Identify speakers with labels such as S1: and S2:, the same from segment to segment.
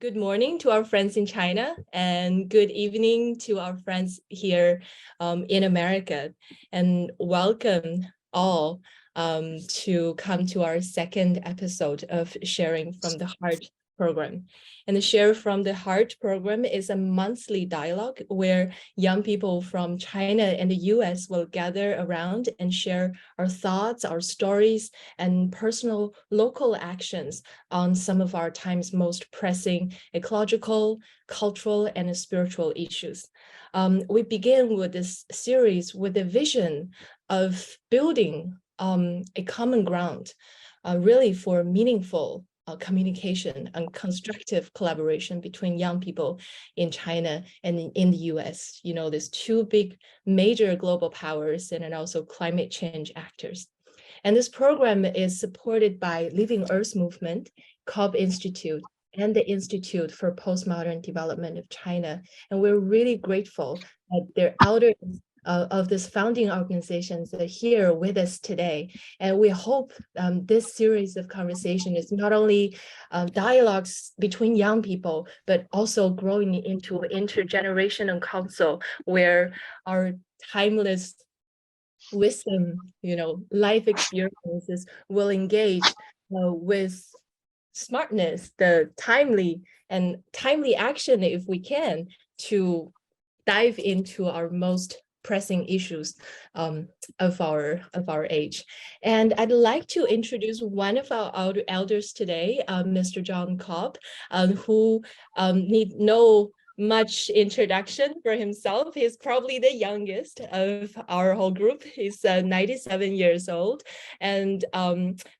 S1: Good morning to our friends in China and good evening to our friends here in America. And welcome all to come to our second episode of Sharing from the Heart program. And the Share from the Heart program is a monthly dialogue where young people from China and the US will gather around and share our thoughts, our stories, and personal local actions on some of our time's most pressing ecological, cultural, and spiritual issues. We begin with this series with a vision of building a common ground, really for meaningful communication and constructive collaboration between young people in China and in the US. You know, there's two big major global powers and also climate change actors. And this program is supported by Living Earth Movement, Cobb Institute, and the Institute for Postmodern Development of China. And we're really grateful that their elders of these founding organizations are here with us today. And we hope this series of conversation is not only dialogues between young people, but also growing into intergenerational council where our timeless wisdom, life experiences will engage with smartness, the timely action, if we can, to dive into our most pressing issues of our age. And I'd like to introduce one of our elders today, Mr. John Cobb, who need no much introduction for himself. He's probably the youngest of our whole group. He's 97 years old, and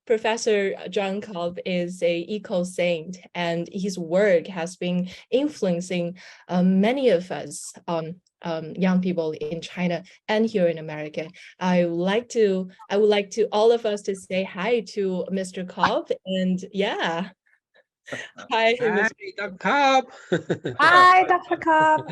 S1: Professor John Cobb is a eco-saint, and his work has been influencing many of us young people in China and here in America. I would like to all of us to say hi to Mr. Cobb, and yeah. Hi,
S2: Dr. Cobb.
S3: Hi, Dr. Cobb.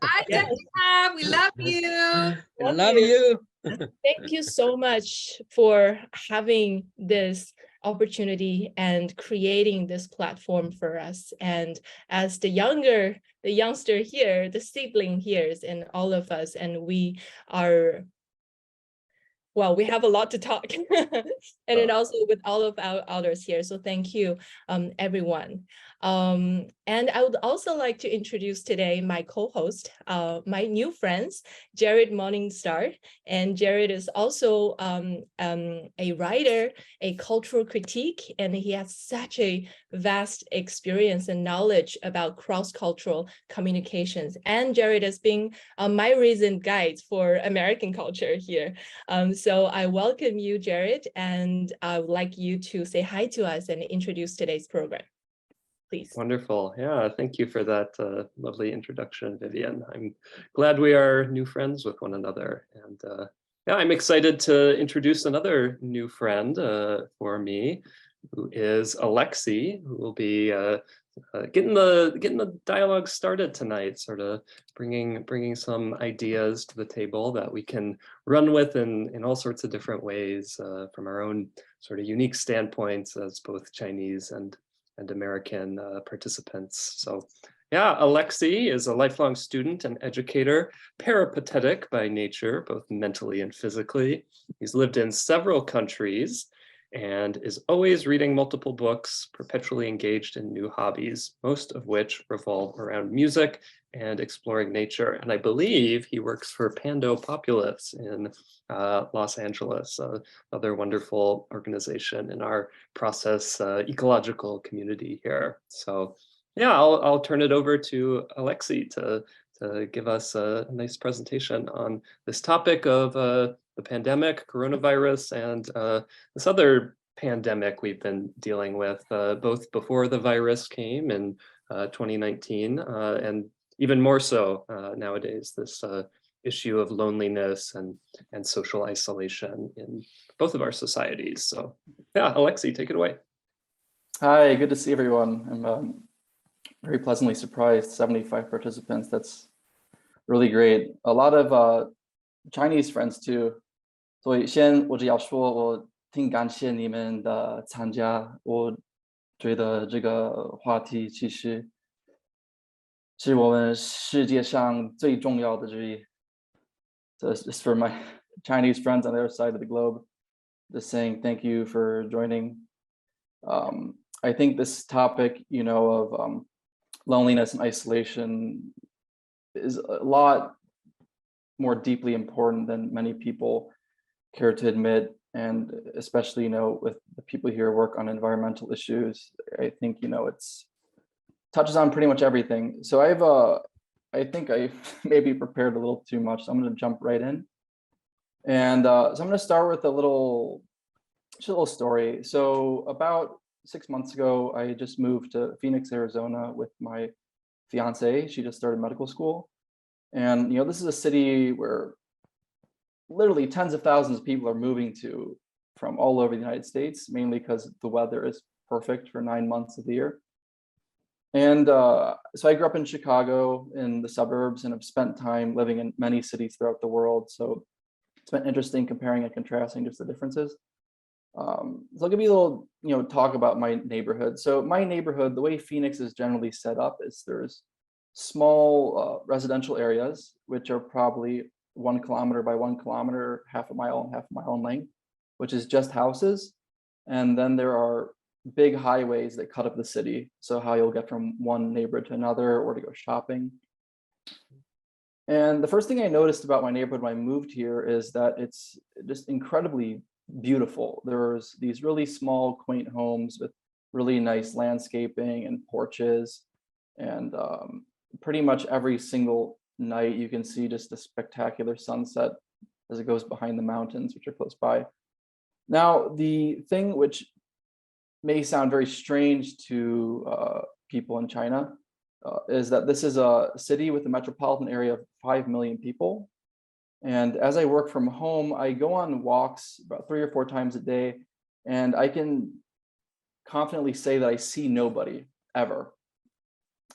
S4: Hi, Dr. Cobb. We love you.
S2: Love you.
S1: Thank you so much for having this opportunity and creating this platform for us. And as the youngster here, the sibling here, and all of us, and we have a lot to talk and then also with all of our elders here. So thank you, everyone. And I would also like to introduce today my co-host, my new friends, Jared Morningstar. And Jared is also a writer, a cultural critique, and he has such a vast experience and knowledge about cross-cultural communications. And Jared has been my recent guide for American culture here. So I welcome you, Jared, and I would like you to say hi to us and introduce today's program. Please.
S5: Wonderful. Yeah, thank you for that lovely introduction, Vivian. I'm glad we are new friends with one another. And yeah, I'm excited to introduce another new friend for me, who is Alexi, who will be getting the dialogue started tonight, sort of bringing some ideas to the table that we can run with in all sorts of different ways from our own sort of unique standpoints as both Chinese and American participants. So yeah, Alexi is a lifelong student and educator, peripatetic by nature, both mentally and physically. He's lived in several countries and is always reading multiple books, perpetually engaged in new hobbies, most of which revolve around music and exploring nature. And I believe he works for Pando Populous in Los Angeles, another wonderful organization in our process ecological community here. So yeah, I'll turn it over to Alexi to give us a nice presentation on this topic of the pandemic, coronavirus, and this other pandemic we've been dealing with, both before the virus came in 2019 and even more so nowadays, this issue of loneliness and social isolation in both of our societies. So yeah, Alexi, take it away.
S3: Hi, good to see everyone. I'm very pleasantly surprised, 75 participants. That's really great. A lot of Chinese friends too. 所以先我只要说，我挺感谢你们的参加。我觉得这个话题其实是我们世界上最重要的之一. So it's just for my Chinese friends on the other side of the globe, just saying thank you for joining. I think this topic, of loneliness and isolation is a lot more deeply important than many people care to admit. And especially, with the people here who work on environmental issues, I think, it's touches on pretty much everything. So I think I maybe prepared a little too much. So I'm going to jump right in. And so I'm going to start with a little story. So about 6 months ago, I just moved to Phoenix, Arizona with my fiance. She just started medical school. And, this is a city where literally tens of thousands of people are moving to from all over the United States, mainly because the weather is perfect for 9 months of the year. And so I grew up in Chicago in the suburbs and have spent time living in many cities throughout the world. So it's been interesting comparing and contrasting just the differences. So I'll give you a little, talk about my neighborhood. So my neighborhood, the way Phoenix is generally set up is there's small residential areas, which are probably 1 kilometer by 1 kilometer, half a mile and half a mile in length, which is just houses. And then there are big highways that cut up the city. So how you'll get from one neighborhood to another or to go shopping. And the first thing I noticed about my neighborhood when I moved here is that it's just incredibly beautiful. There's these really small, quaint homes with really nice landscaping and porches. And pretty much every single night you can see just a spectacular sunset as it goes behind the mountains, which are close by. Now, the thing which may sound very strange to people in China is that this is a city with a metropolitan area of 5 million people. And as I work from home, I go on walks about 3 or 4 times a day, and I can confidently say that I see nobody ever.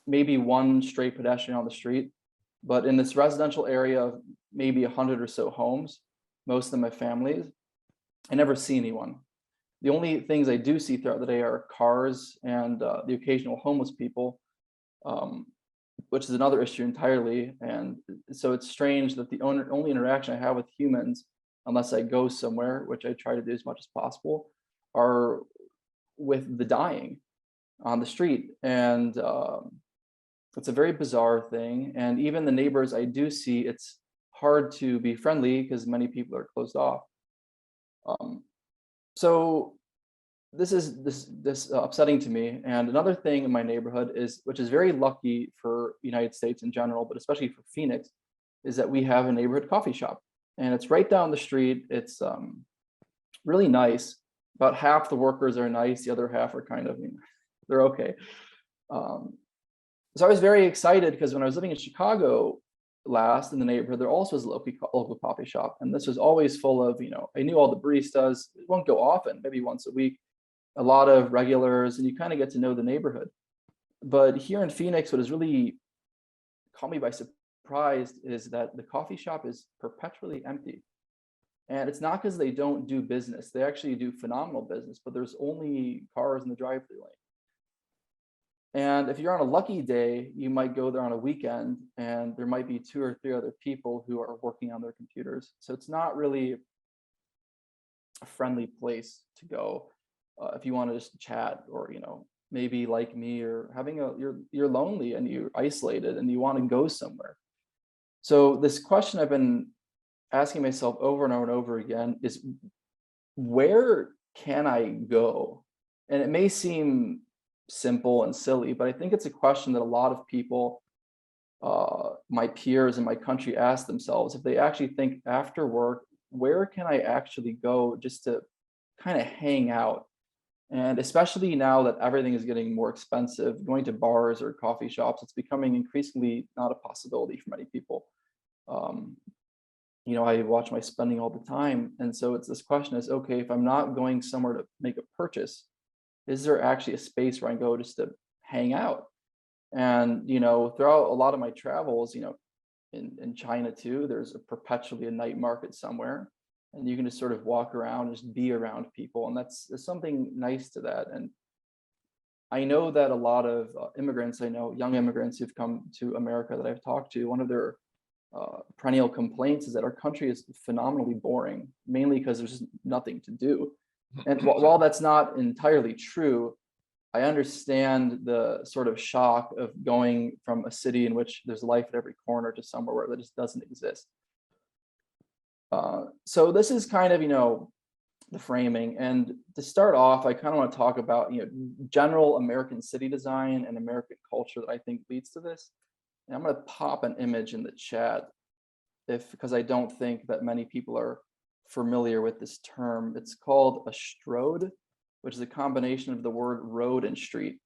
S3: Maybe one stray pedestrian on the street, but in this residential area of maybe 100 or so homes, most of them have families, I never see anyone. The only things I do see throughout the day are cars and the occasional homeless people, which is another issue entirely. And so it's strange that the only interaction I have with humans, unless I go somewhere, which I try to do as much as possible, are with the dying on the street. And it's a very bizarre thing. And even the neighbors I do see, it's hard to be friendly because many people are closed off. So this is upsetting to me. And another thing in my neighborhood which is very lucky for the United States in general, but especially for Phoenix, is that we have a neighborhood coffee shop, and it's right down the street. It's really nice. About half the workers are nice, the other half are kind of, they're okay. So I was very excited because when I was living in Chicago last in the neighborhood, there also was a local coffee shop, and this was always full of, I knew all the baristas. It won't go often, maybe once a week, a lot of regulars, and you kind of get to know the neighborhood. But here in Phoenix, what has really caught me by surprise is that the coffee shop is perpetually empty. And it's not because they don't do business. They actually do phenomenal business, but there's only cars in the drive-through lane. And if you're on a lucky day, you might go there on a weekend and there might be 2 or 3 other people who are working on their computers. So it's not really a friendly place to go if you want to just chat, or maybe like me, or you're lonely and you're isolated and you want to go somewhere. So this question I've been asking myself over and over and over again is, where can I go? And it may seem simple and silly, but I think it's a question that a lot of people, my peers in my country, ask themselves. If they actually think after work, where can I actually go just to kind of hang out? And especially now that everything is getting more expensive, going to bars or coffee shops, it's becoming increasingly not a possibility for many people. I watch my spending all the time. And so it's this question is, okay, if I'm not going somewhere to make a purchase, is there actually a space where I go just to hang out? And, throughout a lot of my travels, in China too, there's perpetually a night market somewhere, and you can just sort of walk around and just be around people. And there's something nice to that. And I know that a lot of immigrants, I know young immigrants who've come to America that I've talked to, one of their perennial complaints is that our country is phenomenally boring, mainly because there's just nothing to do. And while that's not entirely true, I understand the sort of shock of going from a city in which there's life at every corner to somewhere where that just doesn't exist. So this is kind of, the framing. And to start off, I kind of want to talk about, general American city design and American culture that I think leads to this. And I'm going to pop an image in the chat because I don't think that many people are familiar with this term. It's called a strode, which is a combination of the word road and street.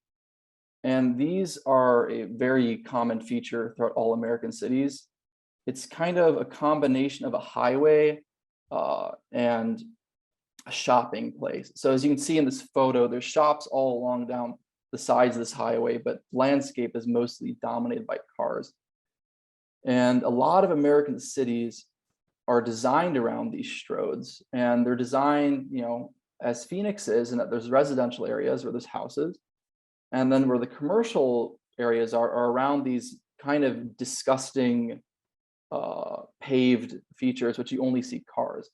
S3: And these are a very common feature throughout all American cities. It's kind of a combination of a highway and a shopping place. So as you can see in this photo, there's shops all along down the sides of this highway, but landscape is mostly dominated by cars. And a lot of American cities are designed around these stroads, and they're designed, as Phoenix is, in that there's residential areas where there's houses, and then where the commercial areas are around these kind of disgusting paved features, which you only see cars.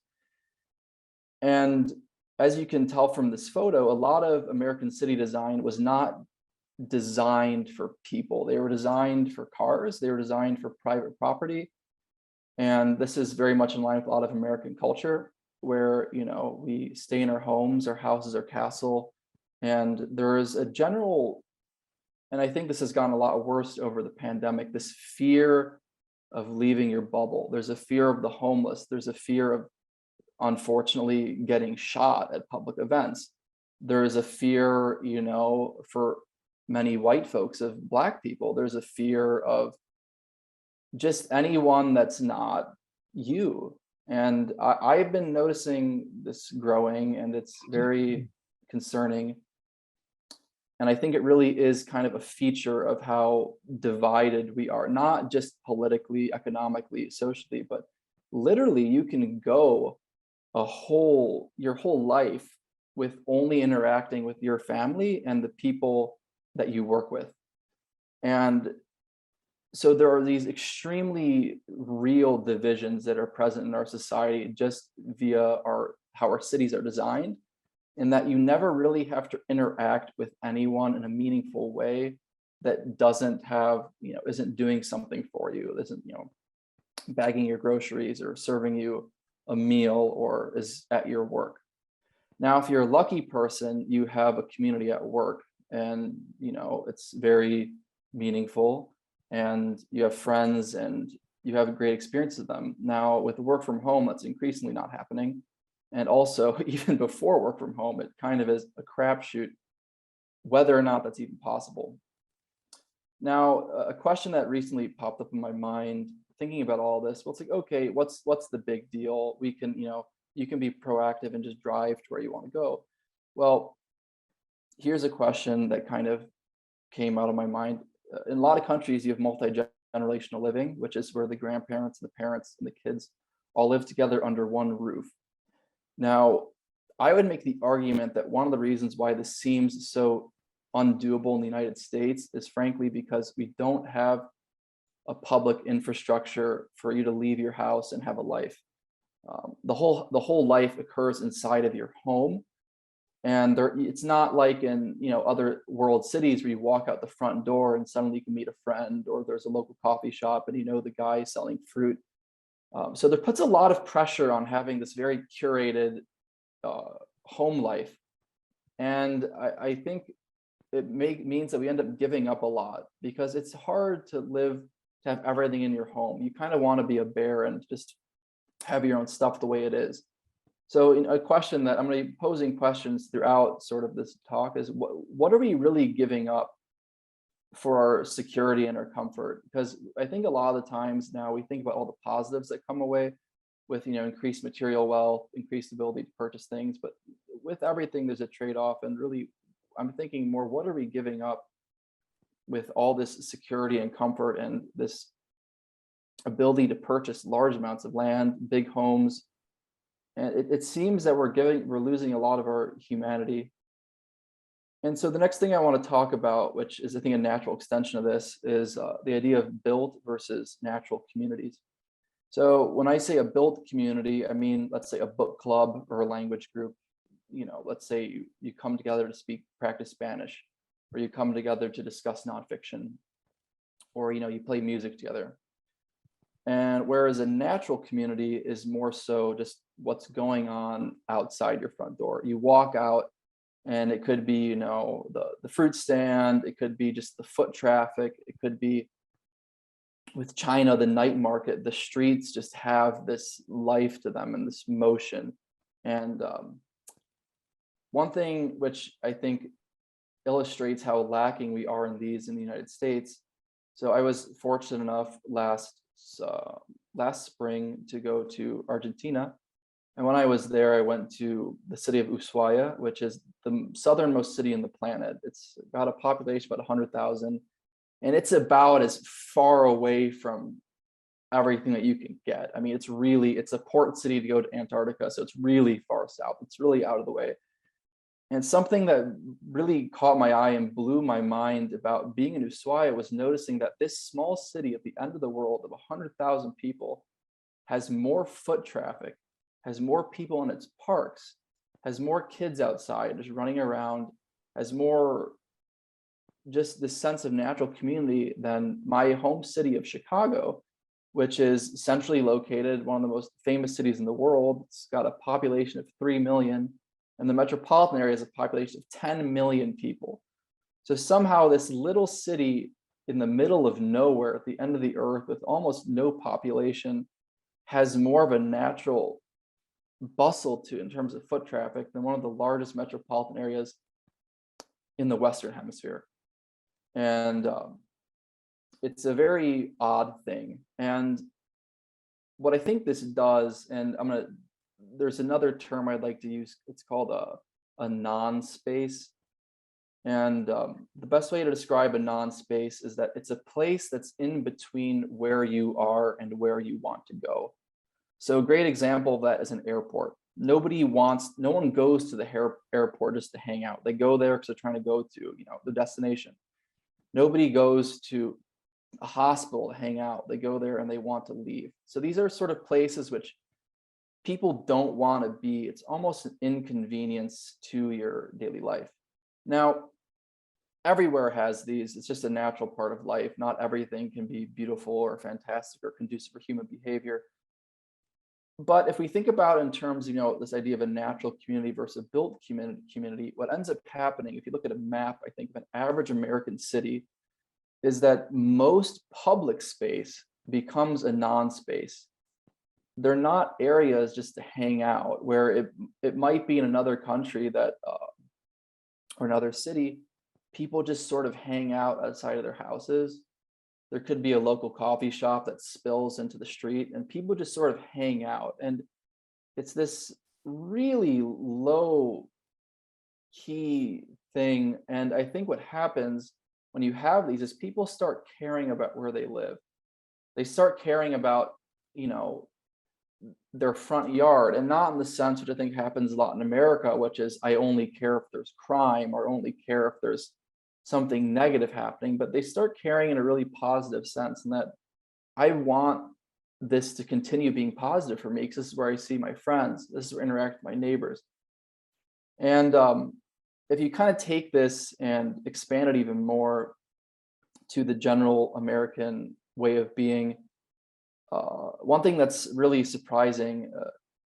S3: And as you can tell from this photo, a lot of American city design was not designed for people. They were designed for cars. They were designed for private property. And this is very much in line with a lot of American culture, where, we stay in our homes, our houses, our castle. And there is a general, and I think this has gotten a lot worse over the pandemic, this fear of leaving your bubble. There's a fear of the homeless. There's a fear of, unfortunately, getting shot at public events. There is a fear, for many white folks, of Black people. There's a fear of just anyone that's not you. And I've been noticing this growing, and it's very concerning. And I think it really is kind of a feature of how divided we are, not just politically, economically, socially, but literally you can go your whole life with only interacting with your family and the people that you work with. And so there are these extremely real divisions that are present in our society just via how our cities are designed, and that you never really have to interact with anyone in a meaningful way that doesn't have, isn't doing something for you, isn't, bagging your groceries or serving you a meal or is at your work. Now, if you're a lucky person, you have a community at work, and it's very meaningful, and you have friends and you have a great experience with them. Now, with work from home, that's increasingly not happening. And also, even before work from home, it kind of is a crapshoot whether or not that's even possible. Now, a question that recently popped up in my mind thinking about all this, well, it's like, okay, what's the big deal? We can, you can be proactive and just drive to where you want to go. Well, here's a question that kind of came out of my mind. In a lot of countries, you have multi-generational living, which is where the grandparents and the parents and the kids all live together under one roof. Now, I would make the argument that one of the reasons why this seems so undoable in the United States is frankly because we don't have a public infrastructure for you to leave your house and have a life. The whole life occurs inside of your home, and it's not like in other world cities where you walk out the front door and suddenly you can meet a friend, or there's a local coffee shop and the guy selling fruit. So there puts a lot of pressure on having this very curated home life, and I think it means that we end up giving up a lot, because it's hard to have everything in your home. You kind of want to be a bear and just have your own stuff the way it is. So a question that I'm going to be posing questions throughout sort of this talk is, what are we really giving up for our security and our comfort? Because I think a lot of the times now we think about all the positives that come away with increased material wealth, increased ability to purchase things, but with everything there's a trade-off. And really I'm thinking more, what are we giving up with all this security and comfort and this ability to purchase large amounts of land, big homes? And it seems that we're losing a lot of our humanity. And so the next thing I want to talk about, which is I think a natural extension of this, is the idea of built versus natural communities. So when I say a built community, I mean, let's say a book club or a language group. Let's say you come together to practice Spanish, or you come together to discuss nonfiction, or you play music together. And whereas a natural community is more so just what's going on outside your front door. You walk out and it could be, the fruit stand, it could be just the foot traffic, it could be with China, the night market, the streets just have this life to them and this motion. And one thing which I think illustrates how lacking we are in these in the United States. So I was fortunate enough last spring to go to Argentina. And when I was there, I went to the city of Ushuaia, which is the southernmost city in the planet. It's got a population about 100,000. And it's about as far away from everything that you can get. I mean, it's a port city to go to Antarctica. So it's really far south. It's really out of the way. And something that really caught my eye and blew my mind about being in Ushuaia was noticing that this small city at the end of the world of 100,000 people has more foot traffic, has more people in its parks, has more kids outside just running around, has more just this sense of natural community than my home city of Chicago, which is centrally located, one of the most famous cities in the world. It's got a population of 3 million. And the metropolitan area has a population of 10 million people. So somehow this little city in the middle of nowhere at the end of the earth with almost no population has more of a natural bustle to in terms of foot traffic than one of the largest metropolitan areas in the Western Hemisphere. And it's a very odd thing. And what I think this does, and there's another term I'd like to use. It's called a non-space. And the best way to describe a non-space is that it's a place that's in between where you are and where you want to go. So a great example of that is an airport. No one goes to the airport just to hang out. They go there because they're trying to go to, the destination. Nobody goes to a hospital to hang out. They go there and they want to leave. So these are sort of places which people don't want to be. It's almost an inconvenience to your daily life. Now, everywhere has these. It's just a natural part of life. Not everything can be beautiful or fantastic or conducive for human behavior. But if we think about in terms, this idea of a natural community versus a built community, what ends up happening, if you look at a map, I think of an average American city, is that most public space becomes a non-space. They're not areas just to hang out, where it might be in another country that or another city, people just sort of hang out outside of their houses. There could be a local coffee shop that spills into the street and people just sort of hang out. And it's this really low key thing. And I think what happens when you have these is people start caring about where they live. They start caring about, their front yard, and not in the sense which I think happens a lot in America, which is I only care if there's crime or only care if there's something negative happening, but they start caring in a really positive sense, and that I want this to continue being positive for me because this is where I see my friends, this is where I interact with my neighbors. And if you kind of take this and expand it even more to the general American way of being, one thing that's really surprising,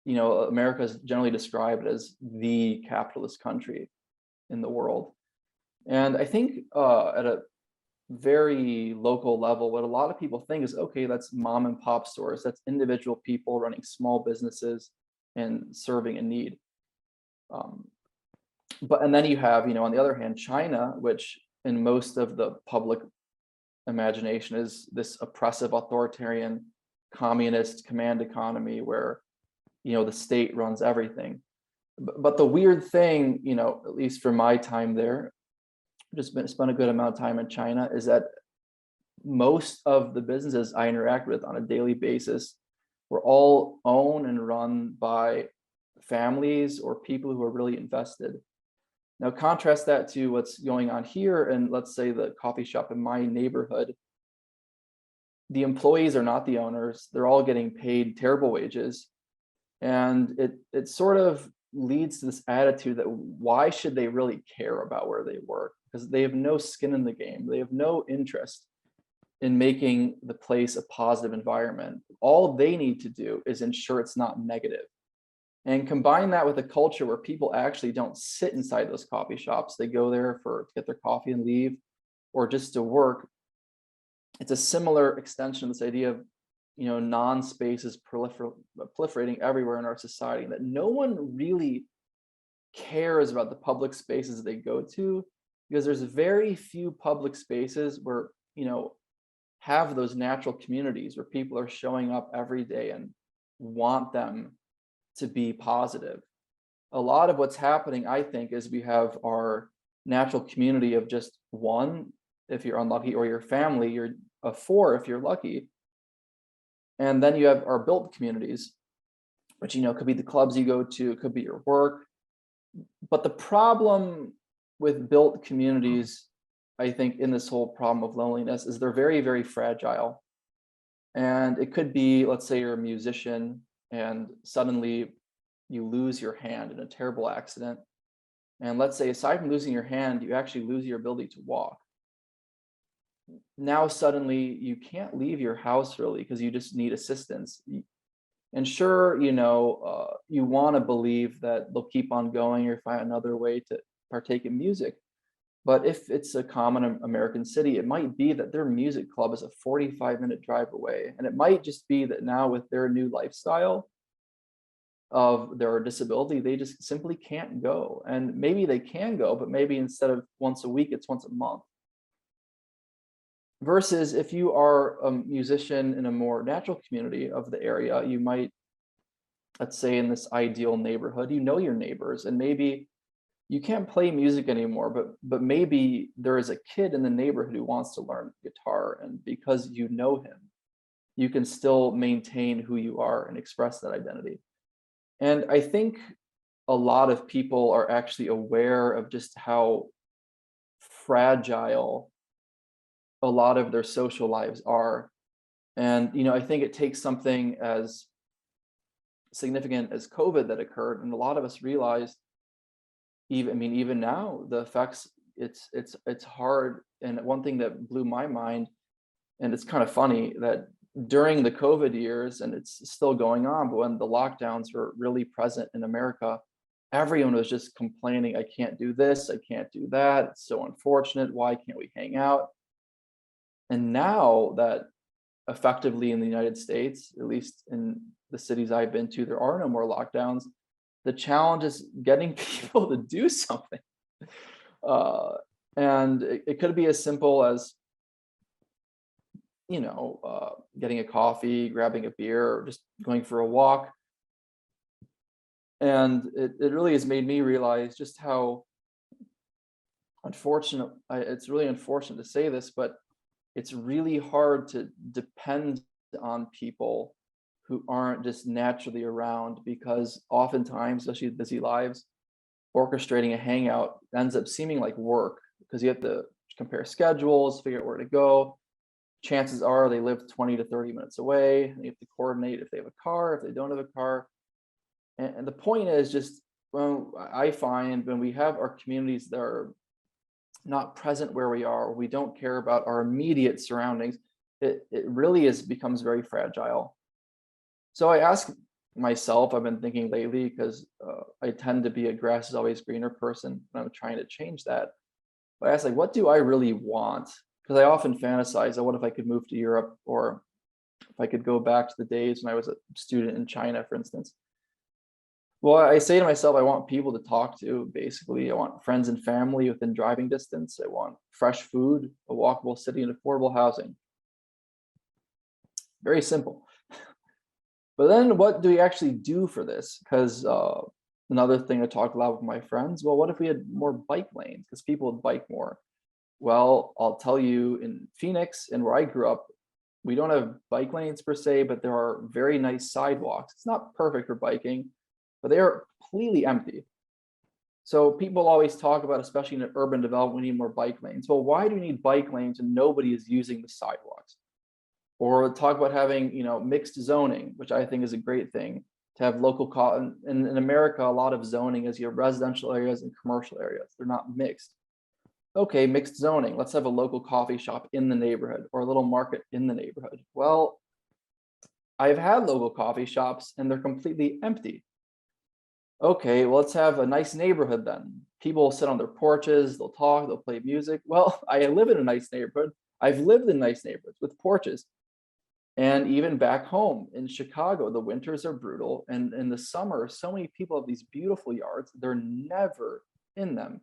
S3: America is generally described as the capitalist country in the world. And I think at a very local level, what a lot of people think is, okay, that's mom and pop stores, that's individual people running small businesses and serving a need. And then you have, on the other hand, China, which in most of the public imagination is this oppressive, authoritarian, communist command economy where, the state runs everything. But the weird thing, at least for my time there, just spent a good amount of time in China, is that most of the businesses I interact with on a daily basis were all owned and run by families or people who are really invested. Now contrast that to what's going on here, and let's say the coffee shop in my neighborhood. The employees are not the owners. They're all getting paid terrible wages. And it sort of leads to this attitude that why should they really care about where they work? Because they have no skin in the game. They have no interest in making the place a positive environment. All they need to do is ensure it's not negative. And combine that with a culture where people actually don't sit inside those coffee shops. They go there to get their coffee and leave, or just to work. It's a similar extension of this idea of, non-spaces proliferating everywhere in our society, and that no one really cares about the public spaces they go to, because there's very few public spaces where, have those natural communities where people are showing up every day and want them to be positive. A lot of what's happening, I think, is we have our natural community of just one, if you're unlucky, or your family, you're of four if you're lucky. And then you have our built communities, which, could be the clubs you go to, it could be your work. But the problem with built communities, I think, in this whole problem of loneliness is they're very, very fragile. And it could be, let's say you're a musician and suddenly you lose your hand in a terrible accident. And let's say, aside from losing your hand, you actually lose your ability to walk. Now suddenly you can't leave your house really because you just need assistance. And sure, you want to believe that they'll keep on going or find another way to partake in music. But if it's a common American city, it might be that their music club is a 45-minute drive away. And it might just be that now with their new lifestyle of their disability, they just simply can't go. And maybe they can go, but maybe instead of once a week, it's once a month. Versus if you are a musician in a more natural community of the area, you might, let's say in this ideal neighborhood, your neighbors, and maybe you can't play music anymore, but maybe there is a kid in the neighborhood who wants to learn guitar, and because you know him, you can still maintain who you are and express that identity. And I think a lot of people are actually aware of just how fragile a lot of their social lives are. And, I think it takes something as significant as COVID that occurred, and a lot of us realized, even now, the effects, it's hard. And one thing that blew my mind, and it's kind of funny that during the COVID years, and it's still going on, but when the lockdowns were really present in America, everyone was just complaining, I can't do this, I can't do that, it's so unfortunate, why can't we hang out? And now that effectively in the United States, at least in the cities I've been to, there are no more lockdowns. The challenge is getting people to do something. And it could be as simple as, getting a coffee, grabbing a beer, or just going for a walk. And it really has made me realize just how unfortunate, it's really unfortunate to say this, but it's really hard to depend on people who aren't just naturally around, because oftentimes, especially with busy lives, orchestrating a hangout ends up seeming like work, because you have to compare schedules, figure out where to go. Chances are they live 20 to 30 minutes away, and you have to coordinate if they have a car, if they don't have a car. And the point is just, I find when we have our communities that are not present where we are, or we don't care about our immediate surroundings, it really becomes very fragile. So I ask myself, I've been thinking lately, because I tend to be a grass is always greener person, and I'm trying to change that. But I ask, what do I really want? Because I often fantasize, what if I could move to Europe, or if I could go back to the days when I was a student in China, for instance. Well, I say to myself, I want people to talk to, basically. I want friends and family within driving distance. I want fresh food, a walkable city, and affordable housing. Very simple. But then what do we actually do for this? Because another thing I talk a lot with my friends, well, what if we had more bike lanes? Because people would bike more. Well, I'll tell you, in Phoenix and where I grew up, we don't have bike lanes per se, but there are very nice sidewalks. It's not perfect for biking, but they are completely empty. So people always talk about, especially in urban development, we need more bike lanes. Well, why do you need bike lanes and nobody is using the sidewalks? Or talk about having, mixed zoning, which I think is a great thing, to have local in America, a lot of zoning is your residential areas and commercial areas. They're not mixed. Okay, mixed zoning. Let's have a local coffee shop in the neighborhood or a little market in the neighborhood. Well, I've had local coffee shops and they're completely empty. Okay, well, let's have a nice neighborhood then. People will sit on their porches, they'll talk, they'll play music. Well, I live in a nice neighborhood. I've lived in nice neighborhoods with porches. And even back home in Chicago, the winters are brutal. And in the summer, so many people have these beautiful yards, they're never in them.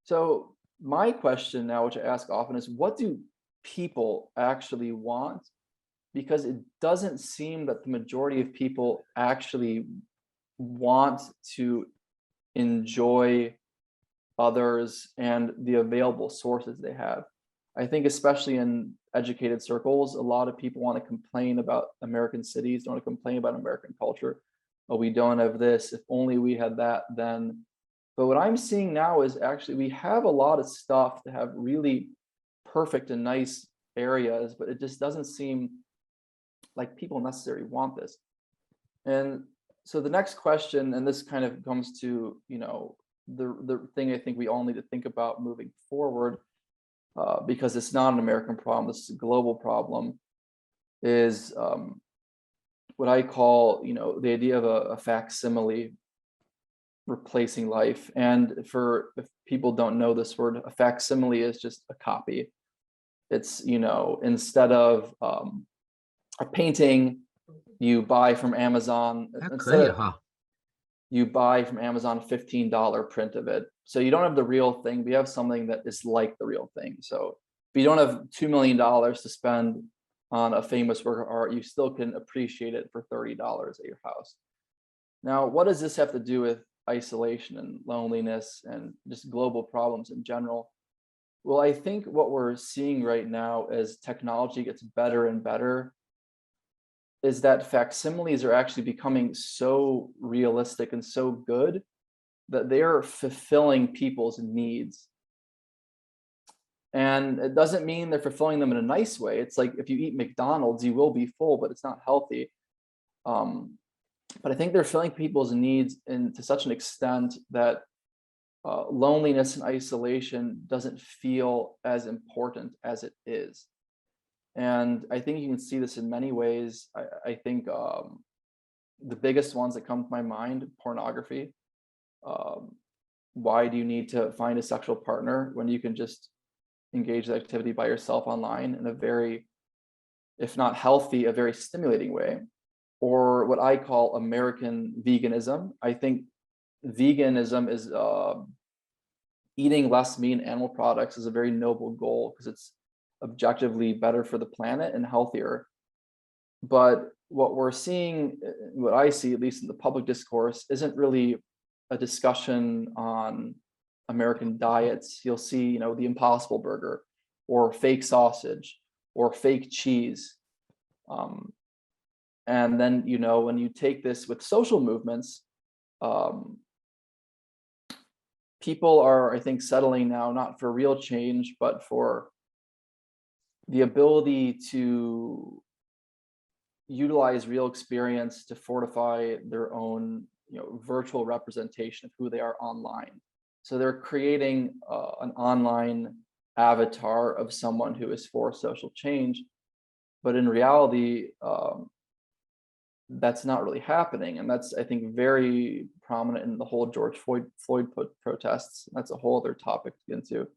S3: So my question now, which I ask often, is what do people actually want? Because it doesn't seem that the majority of people actually want to enjoy others and the available sources they have. I think especially in educated circles, a lot of people want to complain about American cities, don't want to complain about American culture. Oh, we don't have this. If only we had that then. But what I'm seeing now is actually we have a lot of stuff to have really perfect and nice areas, but it just doesn't seem like people necessarily want this. And so the next question, and this kind of comes to, the thing I think we all need to think about moving forward, because it's not an American problem, this is a global problem, is what I call, the idea of a facsimile replacing life. And if people don't know this word, a facsimile is just a copy. It's, instead of a painting you buy from Amazon, you buy from Amazon $15 print of it. So you don't have the real thing. We have something that is like the real thing. So if you don't have $2 million to spend on a famous work of art, you still can appreciate it for $30 at your house. Now, what does this have to do with isolation and loneliness and just global problems in general? Well, I think what we're seeing right now as technology gets better and better is that facsimiles are actually becoming so realistic and so good that they are fulfilling people's needs. And it doesn't mean they're fulfilling them in a nice way. It's like if you eat McDonald's, you will be full, but it's not healthy. But I think they're filling people's needs to such an extent that loneliness and isolation doesn't feel as important as it is. And I think you can see this in many ways. I think the biggest ones that come to my mind, pornography. Why do you need to find a sexual partner when you can just engage the activity by yourself online in a very, if not healthy, a very stimulating way? Or what I call American veganism. I think veganism is eating less meat and animal products is a very noble goal because it's objectively better for the planet and healthier. But what we're seeing, what I see, at least in the public discourse, isn't really a discussion on American diets. You'll see, the Impossible Burger or fake sausage or fake cheese. And then, when you take this with social movements, people are, I think, settling now, not for real change, but for the ability to utilize real experience to fortify their own, virtual representation of who they are online. So they're creating an online avatar of someone who is for social change, but in reality, that's not really happening. And that's, I think, very prominent in the whole George Floyd protests. That's a whole other topic to get into.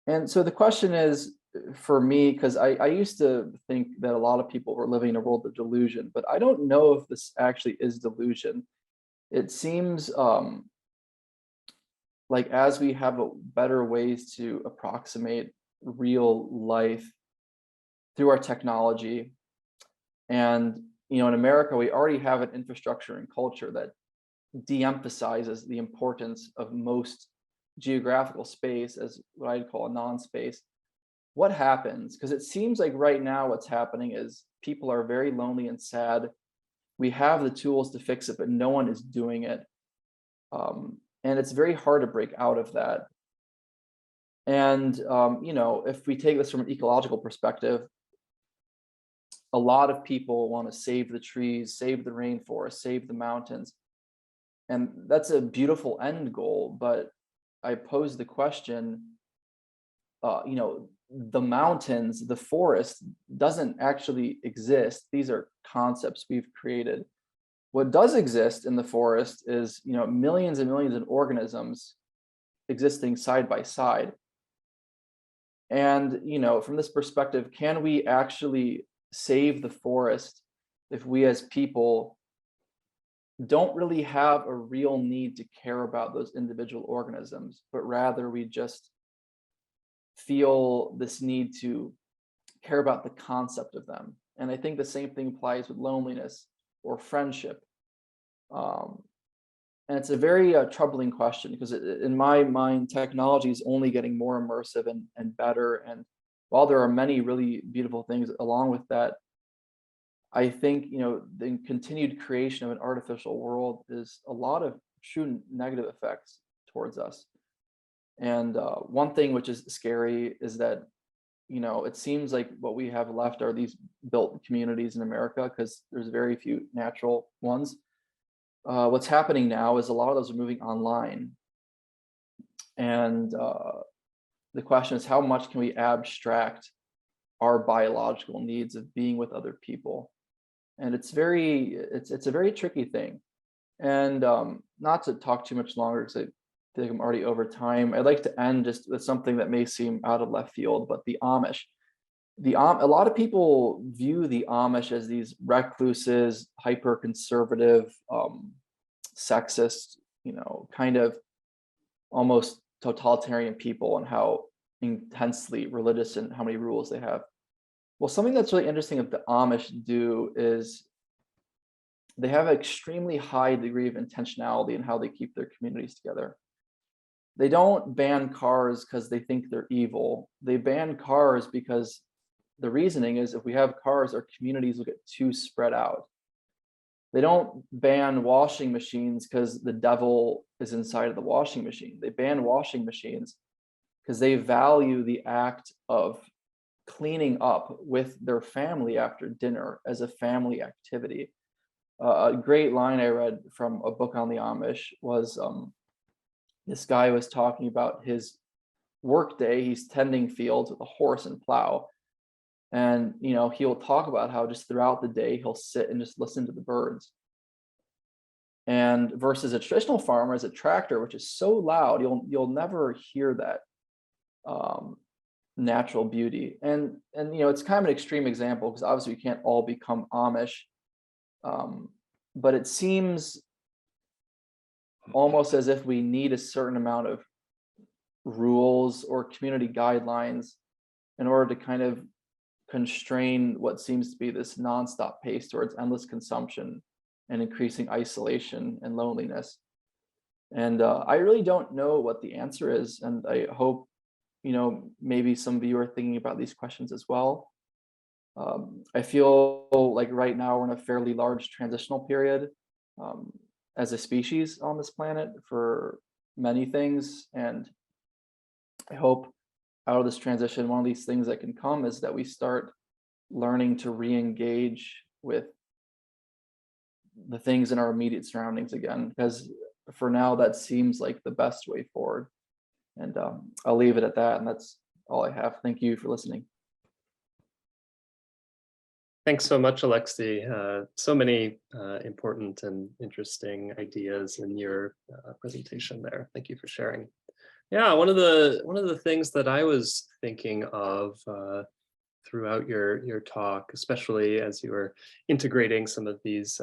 S3: And so the question is, for me, because I used to think that a lot of people were living in a world of delusion, but I don't know if this actually is delusion. It seems like as we have better ways to approximate real life through our technology, and in America, we already have an infrastructure and culture that de-emphasizes the importance of most geographical space as what I'd call a non-space. What happens? Because it seems like right now what's happening is people are very lonely and sad. We have the tools to fix it, but no one is doing it. And it's very hard to break out of that. And, you know, if we take this from an ecological perspective, a lot of people want to save the trees, save the rainforest, save the mountains. And that's a beautiful end goal, but I pose the question, you know, the mountains, the forest doesn't actually exist. These are concepts we've created. What does exist in the forest is, you know, millions and millions of organisms existing side by side. And, you know, from this perspective, can we actually save the forest if we as people don't really have a real need to care about those individual organisms, but rather we just feel this need to care about the concept of them? And I think the same thing applies with loneliness or friendship. And it's a very troubling question, because in my mind, technology is only getting more immersive and better. And while there are many really beautiful things along with that, I think, you know, the continued creation of an artificial world is a lot of true negative effects towards us. And one thing which is scary is that, you know, it seems like what we have left are these built communities in America, because there's very few natural ones. What's happening now is a lot of those are moving online. And the question is, how much can we abstract our biological needs of being with other people? And it's a very tricky thing. And not to talk too much longer, because I think I'm already over time, I'd like to end just with something that may seem out of left field, but the Amish. A lot of people view the Amish as these recluses, hyper conservative, sexist, you know, kind of almost totalitarian people, and how intensely religious and how many rules they have. Well, something that's really interesting that the Amish do is they have an extremely high degree of intentionality in how they keep their communities together. They don't ban cars because they think they're evil. They ban cars because the reasoning is, if we have cars, our communities will get too spread out. They don't ban washing machines because the devil is inside of the washing machine. They ban washing machines because they value the act of cleaning up with their family after dinner as a family activity. A great line I read from a book on the Amish was, this guy was talking about his work day. He's tending fields with a horse and plow. And, you know, he'll talk about how just throughout the day, he'll sit and just listen to the birds. And versus a traditional farmer as a tractor, which is so loud, you'll never hear that natural beauty. And you know, it's kind of an extreme example, because obviously we can't all become Amish. But it seems almost as if we need a certain amount of rules or community guidelines in order to kind of constrain what seems to be this nonstop pace towards endless consumption and increasing isolation and loneliness. And I really don't know what the answer is. And I hope, you know, maybe some of you are thinking about these questions as well. I feel like right now we're in a fairly large transitional period as a species on this planet for many things. And I hope out of this transition, one of these things that can come is that we start learning to re-engage with the things in our immediate surroundings again, because for now that seems like the best way forward. And I'll leave it at that, and that's all I have. Thank you for listening.
S5: Thanks so much, Alexi. So many important and interesting ideas in your presentation there. Thank you for sharing. Yeah, one of the things that I was thinking of throughout your talk, especially as you were integrating some of these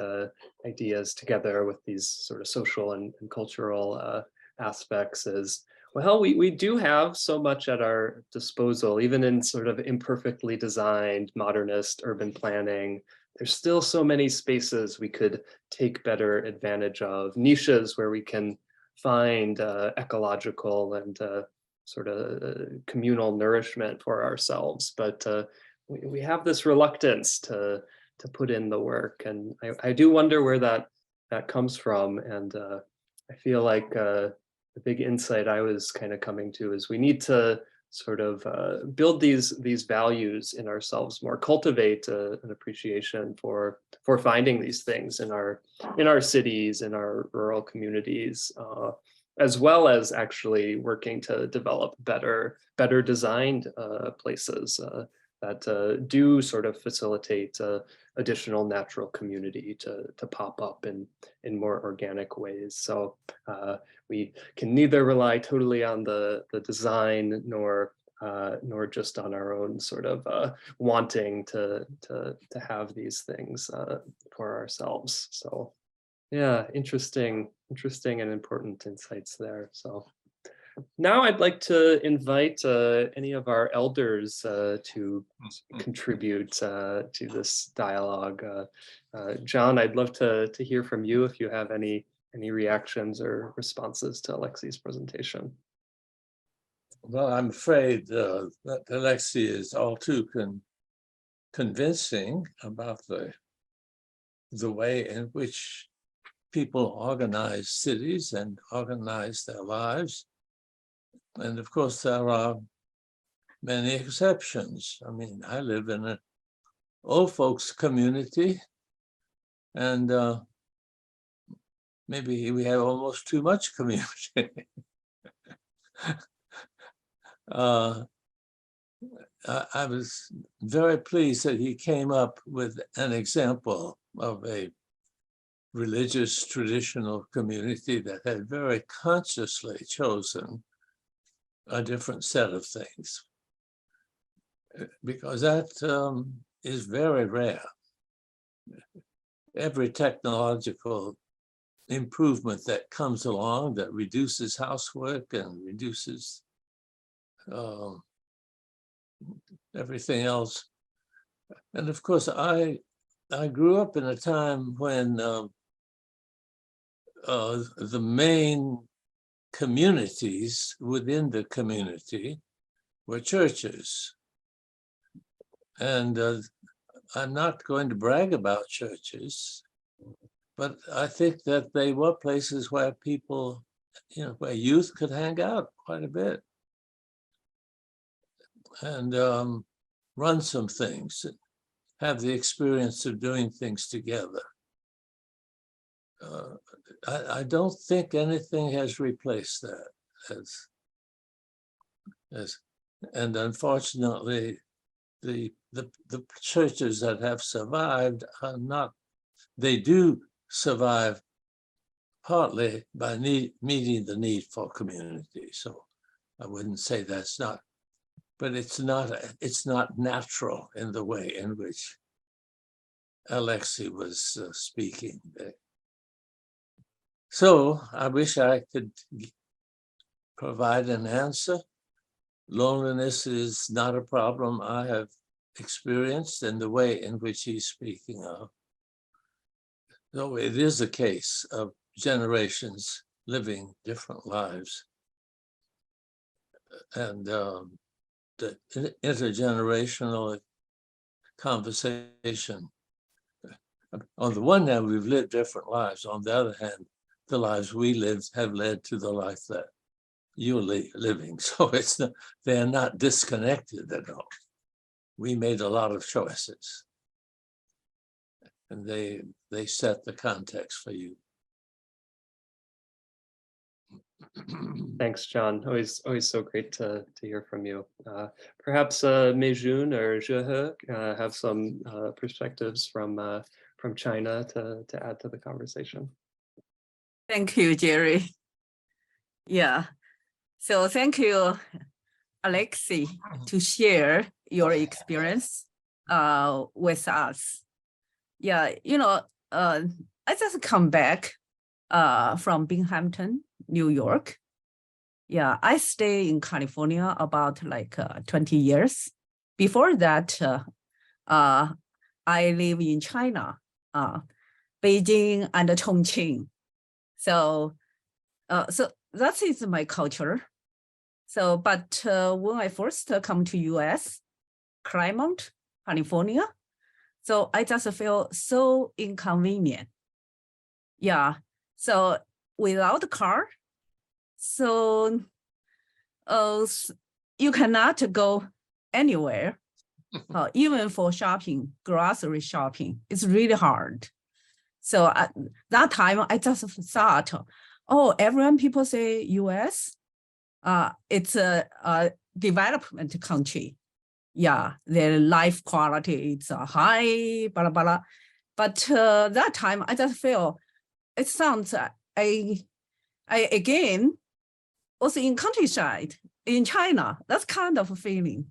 S5: ideas together with these sort of social and cultural aspects, is, well, we do have so much at our disposal, even in sort of imperfectly designed modernist urban planning. There's still so many spaces we could take better advantage of, niches where we can find ecological and sort of communal nourishment for ourselves. But we have this reluctance to put in the work. And I do wonder where that comes from. And I feel like big insight I was kind of coming to is we need to sort of build these values in ourselves more, cultivate an appreciation for finding these things in our cities, in our rural communities, as well as actually working to develop better designed places that do sort of facilitate additional natural community to pop up in more organic ways. So we can neither rely totally on the design nor just on our own sort of wanting to have these things for ourselves. So yeah, interesting and important insights there. So now I'd like to invite any of our elders to contribute to this dialogue. John, I'd love to hear from you if you have any reactions or responses to Alexi's presentation.
S6: Well, I'm afraid that Alexi is all too convincing about the way in which people organize cities and organize their lives. And of course, there are many exceptions. I mean, I live in an old folks community, and maybe we have almost too much community. I was very pleased that he came up with an example of a religious traditional community that had very consciously chosen a different set of things, because that is very rare. Every technological improvement that comes along that reduces housework and reduces everything else. And of course, I grew up in a time when the main communities within the community were churches. And I'm not going to brag about churches, but I think that they were places where people, where youth could hang out quite a bit and run some things, have the experience of doing things together. I don't think anything has replaced that. And unfortunately, the churches that have survived are not, they do survive partly by meeting the need for community. So I wouldn't say that's not, but it's not natural in the way in which Alexi was speaking. So I wish I could provide an answer. Loneliness is not a problem I have experienced in the way in which he's speaking of. Though it is a case of generations living different lives. And the intergenerational conversation. On the one hand, we've lived different lives. On the other hand, the lives we lived have led to the life that you're living. So they're not disconnected at all. We made a lot of choices. And they set the context for you.
S5: Thanks, John. Always so great to hear from you. Perhaps Meijun or Zhehe have some perspectives from China to add to the conversation.
S7: Thank you, Jerry. Yeah, so thank you, Alexi, to share your experience with us. Yeah, I just come back from Binghamton, New York. Yeah, I stay in California about 20 years. Before that, I live in China, Beijing and Chongqing. So that is my culture. So, but when I first come to US, Claremont, California, so I just feel so inconvenient. Yeah, so without a car, So you cannot go anywhere, even for shopping, grocery shopping. It's really hard. So at that time, I just thought, oh, everyone people say US, it's a development country. Yeah, their life quality is high, blah, blah, blah. But that time, I just feel it sounds, I again, also in countryside, in China, that's kind of a feeling.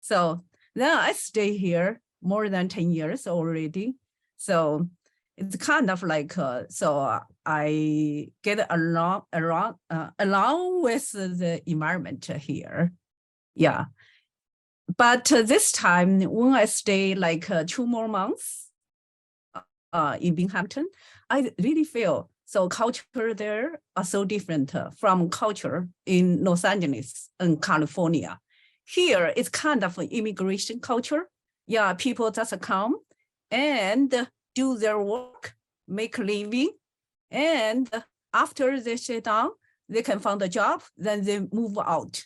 S7: So then I stay here more than 10 years already. So it's kind of like, so I get along with the environment here. Yeah. But this time when I stay like 2 more months in Binghamton, I really feel so culture there are so different from culture in Los Angeles and California. Here it's kind of an immigration culture. Yeah, people just come and do their work, make a living, and after they sit down, they can find a job, then they move out.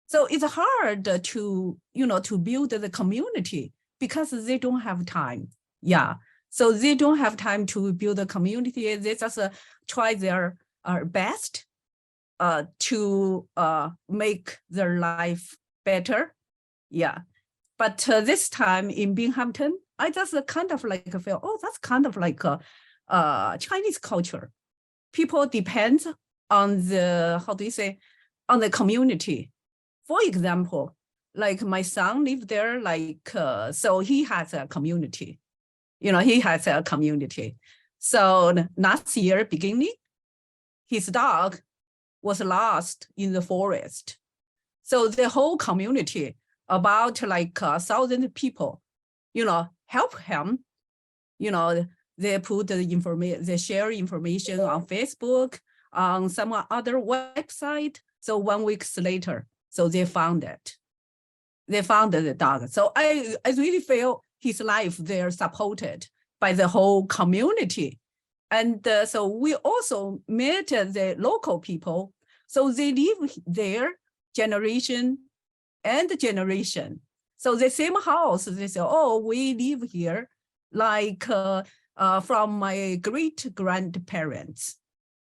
S7: So it's hard to, to build the community because they don't have time. Yeah. So they don't have time to build a community. They just try their best to make their life better. Yeah. But this time in Binghamton, I just kind of like feel, oh, that's kind of like a Chinese culture. People depend on the, how do you say, on the community. For example, like my son lived there, like, so he has a community. He has a community. So last year beginning, his dog was lost in the forest. So the whole community, about like 1,000 people, help him. They put the information, they share information on Facebook, on some other website. So 1 week later, so they found it. They found the dog. So I really feel his life there supported by the whole community. And so we also met the local people. So they live there generation and generation. So the same house, they say, oh, we live here like from my great grandparents.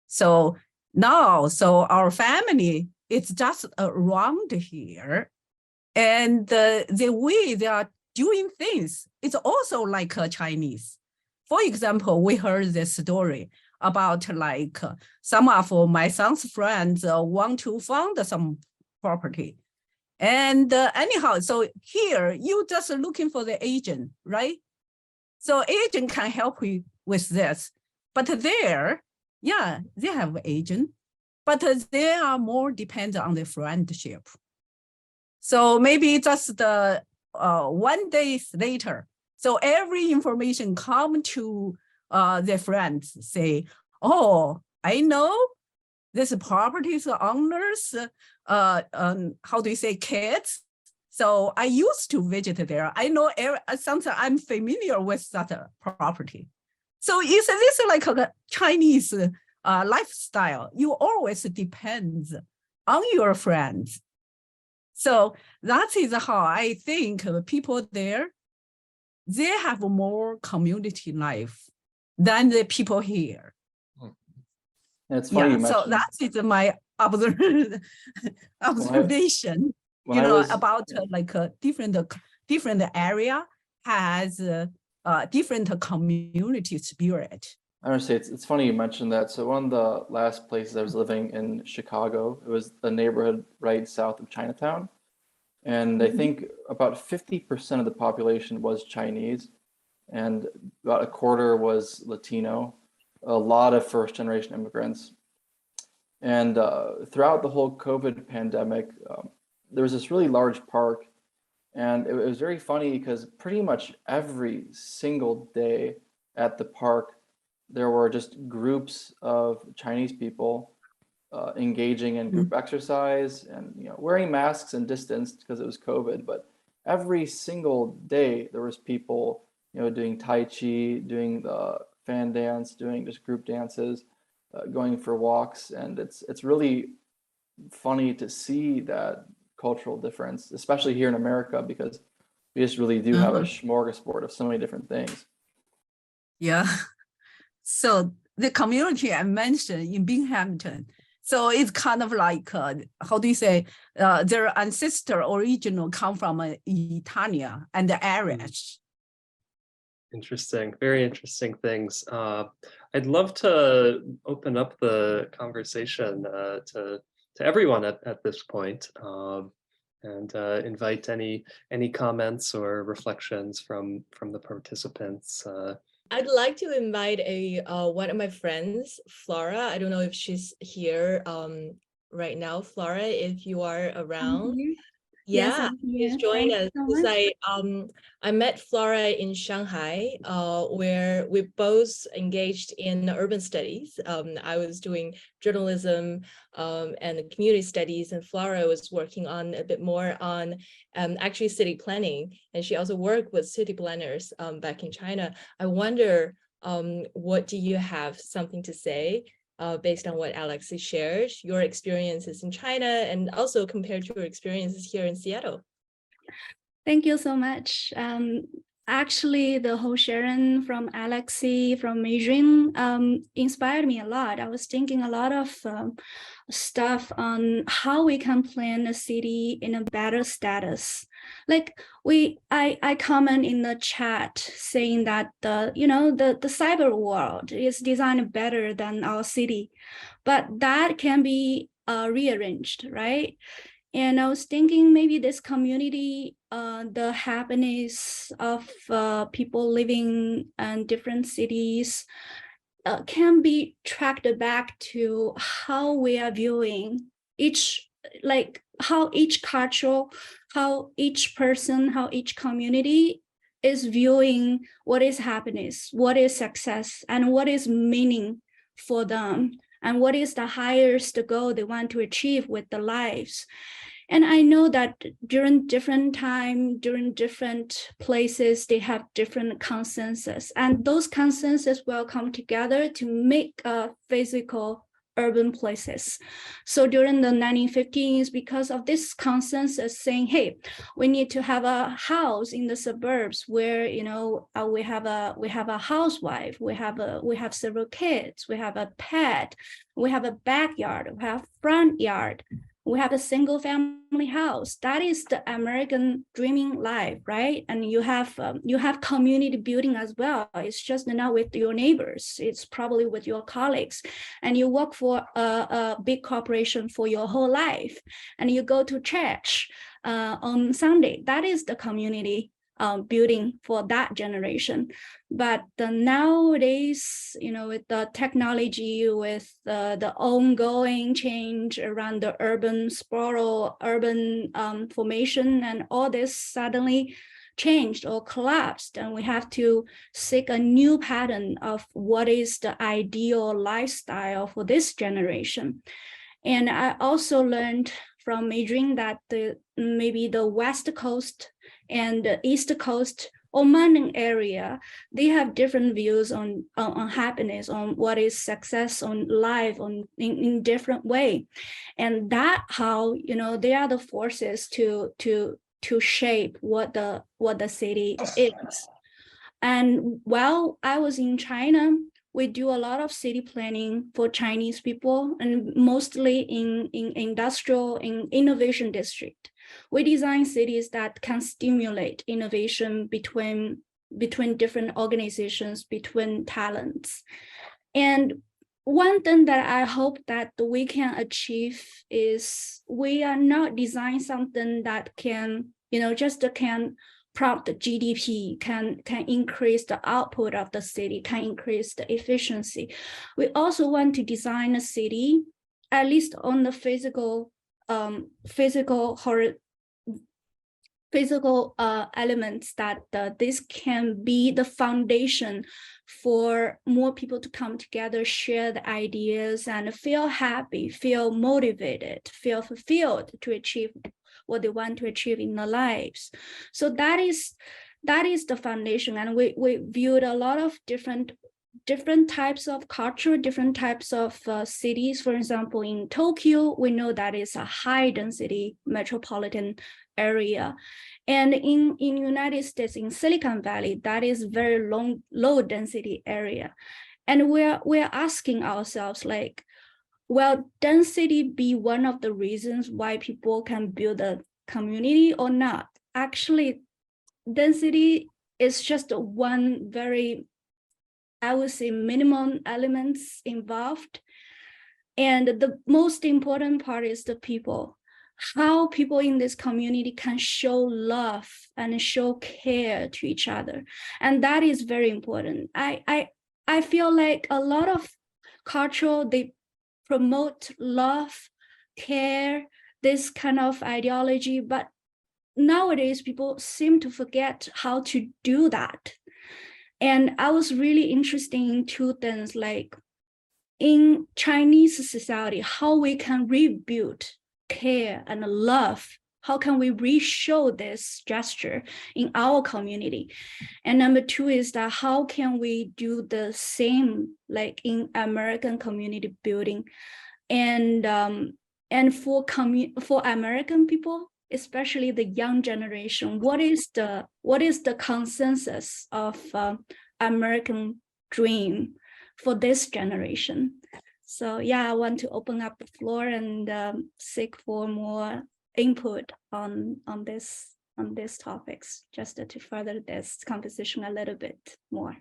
S7: So now, so our family is just around here. And the way they are doing things, it's also like Chinese. For example, we heard this story about like some of my son's friends want to fund some property. And anyhow, so here you just looking for the agent, right? So agent can help you with this. But there, yeah, they have agent, but they are more dependent on the friendship. So maybe just the 1 day later, so every information come to their friends, say, oh, I know this property's owners, how do you say, kids? So I used to visit there. I know something, I'm familiar with that property. So is this like a Chinese lifestyle? You always depends on your friends. So that is how I think people there, they have more community life than the people here.
S3: And it's funny you
S7: So
S3: mentioned,
S7: that is my observation, about like a different area has different community spirit.
S3: I understand. It's funny you mentioned that. So one of the last places I was living in Chicago, it was the neighborhood right south of Chinatown. And I think about 50% of the population was Chinese and about a quarter was Latino, a lot of first generation immigrants. And throughout the whole COVID pandemic, there was this really large park. And it was very funny because pretty much every single day at the park, there were just groups of Chinese people engaging in group exercise and wearing masks and distance because it was COVID. But every single day there was people doing Tai Chi, doing the fan dance, doing just group dances, going for walks, and it's really funny to see that cultural difference, especially here in America, because we just really do have a smorgasbord of so many different things.
S7: Yeah. So the community I mentioned in Binghamton, so it's kind of like, how do you say, their ancestor original come from Itania and the Irish.
S5: Interesting, very interesting things. I'd love to open up the conversation to everyone at this point, and invite any comments or reflections from the participants.
S1: I'd like to invite one of my friends, Flora. I don't know if she's here right now. Flora, if you are around.
S8: Yes,
S1: Yeah,
S8: I'm here.
S1: please join
S8: Thank
S1: us.
S8: you so
S1: Because
S8: much.
S1: I met Flora in Shanghai, where we both engaged in urban studies. I was doing journalism and community studies, and Flora was working on a bit more on actually city planning. And she also worked with city planners back in China. I wonder, what do you have something to say? Based on what Alexi shared, your experiences in China, and also compared to your experiences here in Seattle.
S8: Thank you so much. Actually, the whole sharing from Alexi, from Meijing, inspired me a lot. I was thinking a lot of stuff on how we can plan a city in a better status. Like I comment in the chat saying that the cyber world is designed better than our city, but that can be rearranged, right? And I was thinking maybe this community, the happiness of people living in different cities can be tracked back to how we are viewing each, like how each culture, how each person, how each community is viewing what is happiness, what is success, and what is meaning for them, and what is the highest goal they want to achieve with their lives. And I know that during different time, during different places, they have different consensus, and those consensus will come together to make a physical urban places. So during the 1950s, because of this consensus saying, hey, we need to have a house in the suburbs where, we have a housewife, we have several kids, we have a pet, we have a backyard, we have front yard, we have a single family house. That is the American dreaming life, right? And you have community building as well. It's just not with your neighbors. It's probably with your colleagues. And you work for a big corporation for your whole life. And you go to church on Sunday. That is the community building for that generation. But nowadays, with the technology, with the ongoing change around the urban sprawl, urban formation, and all this suddenly changed or collapsed, and we have to seek a new pattern of what is the ideal lifestyle for this generation. And I also learned from Meijing that maybe the West Coast and the East Coast or Manning area, they have different views on happiness, on what is success, on life, in different way. And that how, they are the forces to shape what the city is. And while I was in China, we do a lot of city planning for Chinese people, and mostly in industrial, in innovation district. We design cities that can stimulate innovation between different organizations, between talents. And one thing that I hope that we can achieve is we are not designing something that can, just can prompt the GDP, can increase the output of the city, can increase the efficiency. We also want to design a city, at least on the physical elements, that this can be the foundation for more people to come together, share the ideas, and feel happy, feel motivated, feel fulfilled to achieve what they want to achieve in their lives. So that is the foundation. And we viewed a lot of different different types of culture, different types of cities. For example, in Tokyo, we know that it's a high density metropolitan area. And in United States, in Silicon Valley, that is very low density area. And we're asking ourselves, like, will density be one of the reasons why people can build a community or not? Actually, density is just one very, I would say, minimum elements involved. And the most important part is the people, how people in this community can show love and show care to each other. And that is very important. I feel like a lot of culture, they promote love, care, this kind of ideology, but nowadays people seem to forget how to do that. And I was really interested in two things, like in Chinese society, how we can rebuild care and love. How can we re-show this gesture in our community? And number two is that how can we do the same like in American community building? And for American people, especially the young generation, what is the consensus of American dream for this generation? So yeah, I want to open up the floor and seek for more input on these topics, just to further this conversation a little bit more.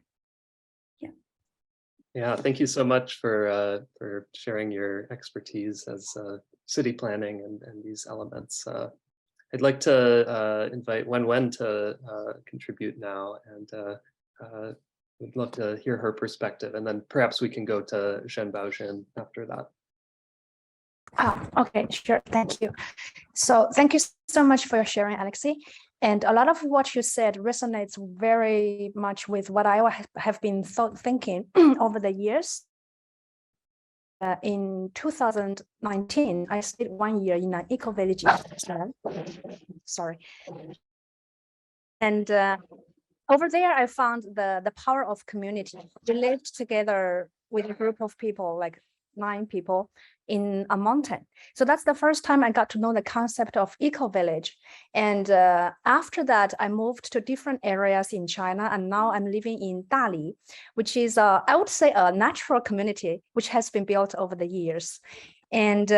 S5: Yeah, thank you so much for sharing your expertise as city planning and these elements. I'd like to invite Wen to contribute now, and we'd love to hear her perspective, and then perhaps we can go to Zhen Baojin after that.
S9: Oh, okay, sure, thank you. So thank you so much for your sharing, Alexi. And a lot of what you said resonates very much with what I have been thinking over the years. In 2019, I stayed 1 year in an eco-village in Amsterdam. Sorry. And over there, I found the power of community. We lived together with a group of people, like 9 people in a mountain. So that's the first time I got to know the concept of eco-village. And after that, I moved to different areas in China, and now I'm living in Dali, which is, I would say, a natural community which has been built over the years. And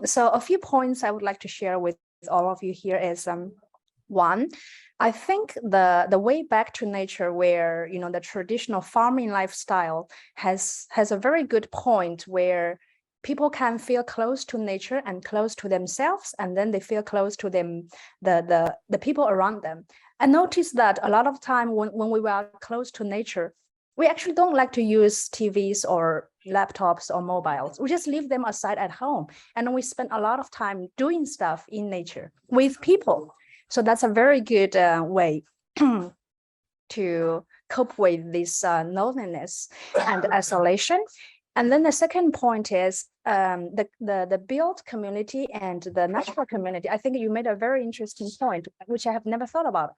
S9: so a few points I would like to share with all of you here is, one, I think the way back to nature, where the traditional farming lifestyle has a very good point, where people can feel close to nature and close to themselves, and then they feel close to the people around them. I noticed that a lot of time when we were close to nature, we actually don't like to use TVs or laptops or mobiles. We just leave them aside at home, and we spend a lot of time doing stuff in nature with people. So that's a very good way to cope with this loneliness and isolation. And then the second point is the built community and the natural community. I think you made a very interesting point, which I have never thought about,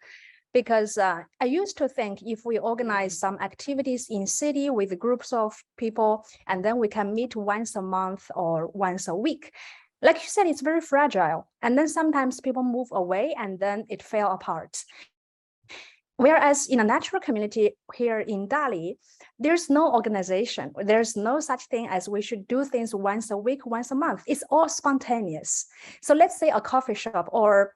S9: because I used to think if we organize some activities in city with groups of people, and then we can meet once a month or once a week. Like you said, it's very fragile. And then sometimes people move away and then it fell apart. Whereas in a natural community here in Dali, there's no organization. There's no such thing as we should do things once a week, once a month. It's all spontaneous. So let's say a coffee shop or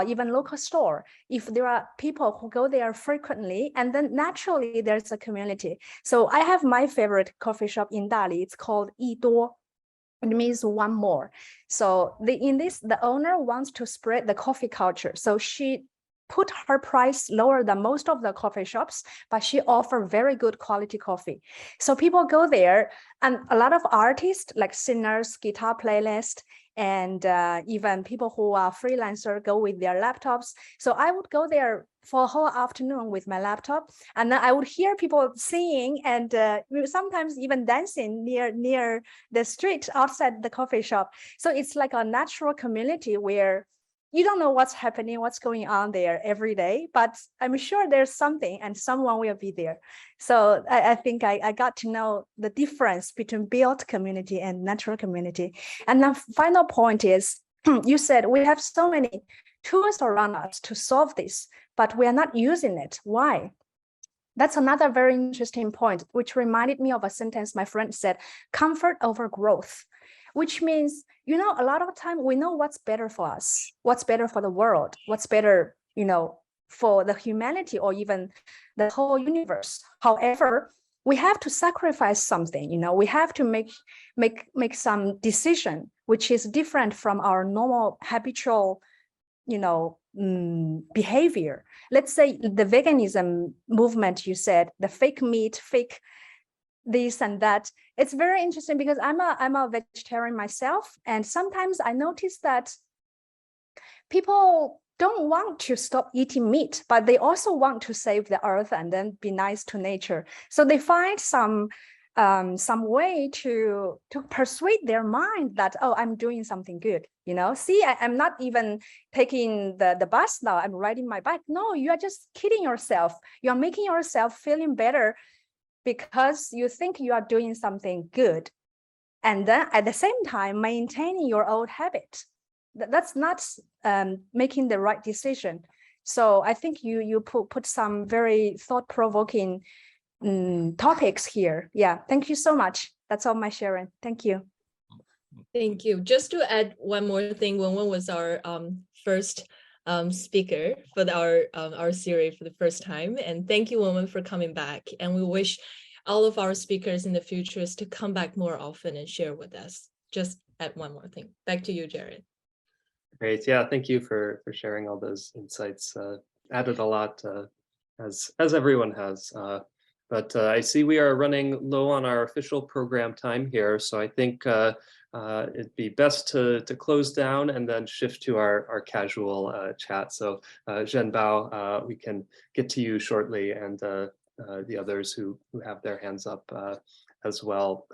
S9: even local store. If there are people who go there frequently, and then naturally there's a community. So I have my favorite coffee shop in Dali. It's called Yiduo. It means one more. So the owner wants to spread the coffee culture. So she put her price lower than most of the coffee shops, but she offers very good quality coffee. So people go there, and a lot of artists like singers, guitar playlists, and even people who are freelancer go with their laptops. So I would go there for a whole afternoon with my laptop, and then I would hear people singing and sometimes even dancing near the street outside the coffee shop. So it's like a natural community where you don't know what's happening, what's going on there every day, but I'm sure there's something and someone will be there. So I think I got to know the difference between built community and natural community. And the final point is, you said we have so many tools around us to solve this, but we are not using it. Why? That's another very interesting point, which reminded me of a sentence my friend said, comfort over growth, which means, you know, a lot of time we know what's better for us, what's better for the world, what's better, you know, for the humanity or even the whole universe. However, we have to sacrifice something, you know, we have to make some decision, which is different from our normal habitual, you know, behavior. Let's say the veganism movement, you said, the fake meat, fake this and that. It's very interesting because I'm a vegetarian myself, and sometimes I notice that people don't want to stop eating meat, but they also want to save the earth and then be nice to nature. So they find some way to persuade their mind that, oh, I'm doing something good, you know, see, I'm not even taking the bus now, I'm riding my bike. No, you are just kidding yourself. You're making yourself feeling better because you think you are doing something good, and then at the same time maintaining your old habit. That's not making the right decision. So I think you put some very thought-provoking topics here. Yeah, thank you so much. That's all my sharing. Thank you.
S1: Thank you. Just to add one more thing, Wenwen was our first speaker for our series for the first time, and thank you, Wenwen, for coming back. And we wish all of our speakers in the future is to come back more often and share with us. Just add one more thing. Back to you, Jared.
S5: Great. Yeah, thank you for sharing all those insights. Added a lot, as everyone has. But I see we are running low on our official program time here, so I think it'd be best to close down and then shift to our casual chat. So Zhen Bao, we can get to you shortly, and the others who have their hands up as well.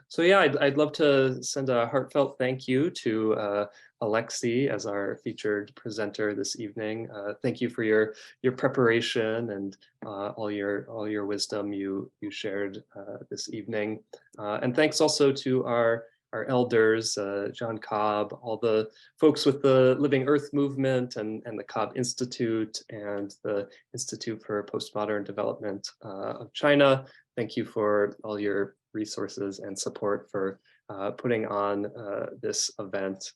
S5: So yeah, I'd love to send a heartfelt thank you to Alexi as our featured presenter this evening. Thank you for your preparation and all your wisdom you shared this evening. And thanks also to our elders, John Cobb, all the folks with the Living Earth Movement and the Cobb Institute and the Institute for Postmodern Development of China. Thank you for all your resources and support for putting on this event.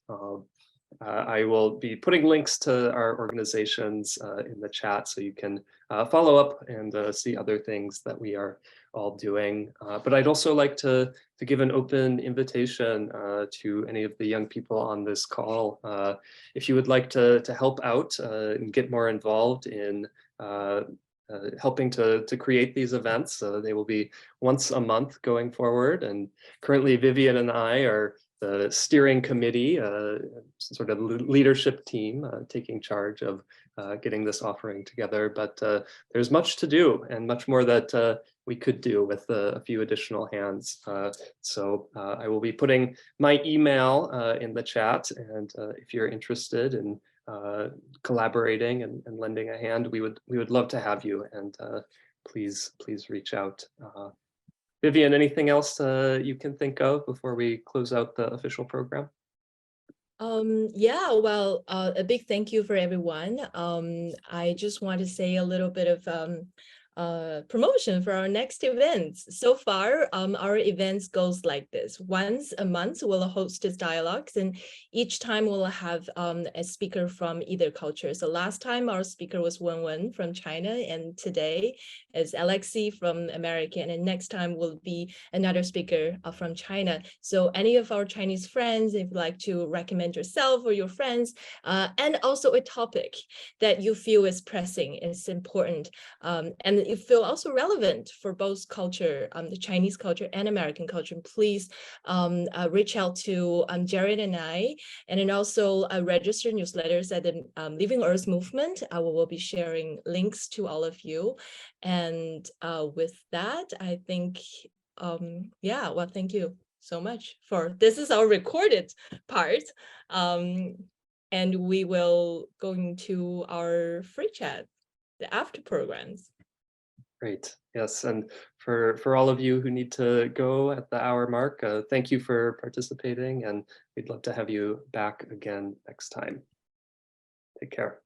S5: I will be putting links to our organizations in the chat so you can follow up and see other things that we are all doing. But I'd also like to give an open invitation to any of the young people on this call. If you would like to help out and get more involved in helping to create these events, they will be once a month going forward. And currently Vivian and I are the steering committee, sort of leadership team taking charge of getting this offering together. But there's much to do and much more that we could do with a few additional hands. So I will be putting my email in the chat, and if you're interested in collaborating and lending a hand, we would love to have you, and please reach out. Vivian, anything else you can think of before we close out the official program?
S1: Yeah, well, a big thank you for everyone. I just want to say a little bit of promotion for our next events. So far, our events goes like this. Once a month, we'll host these dialogues, and each time we'll have a speaker from either culture. So last time our speaker was Wenwen from China, and today is Alexi from America, and next time will be another speaker from China. So any of our Chinese friends, if you'd like to recommend yourself or your friends, and also a topic that you feel is pressing, is important, and you feel also relevant for both culture, the Chinese culture and American culture, please reach out to Jared and I, and then also register newsletters at the Living Earth Movement. I will be sharing links to all of you. And with that, I think, yeah, well, thank you so much for, this is our recorded part. and we will go into our free chat, the after programs.
S5: Great. Yes. And for all of you who need to go at the hour mark, thank you for participating, and we'd love to have you back again next time. Take care.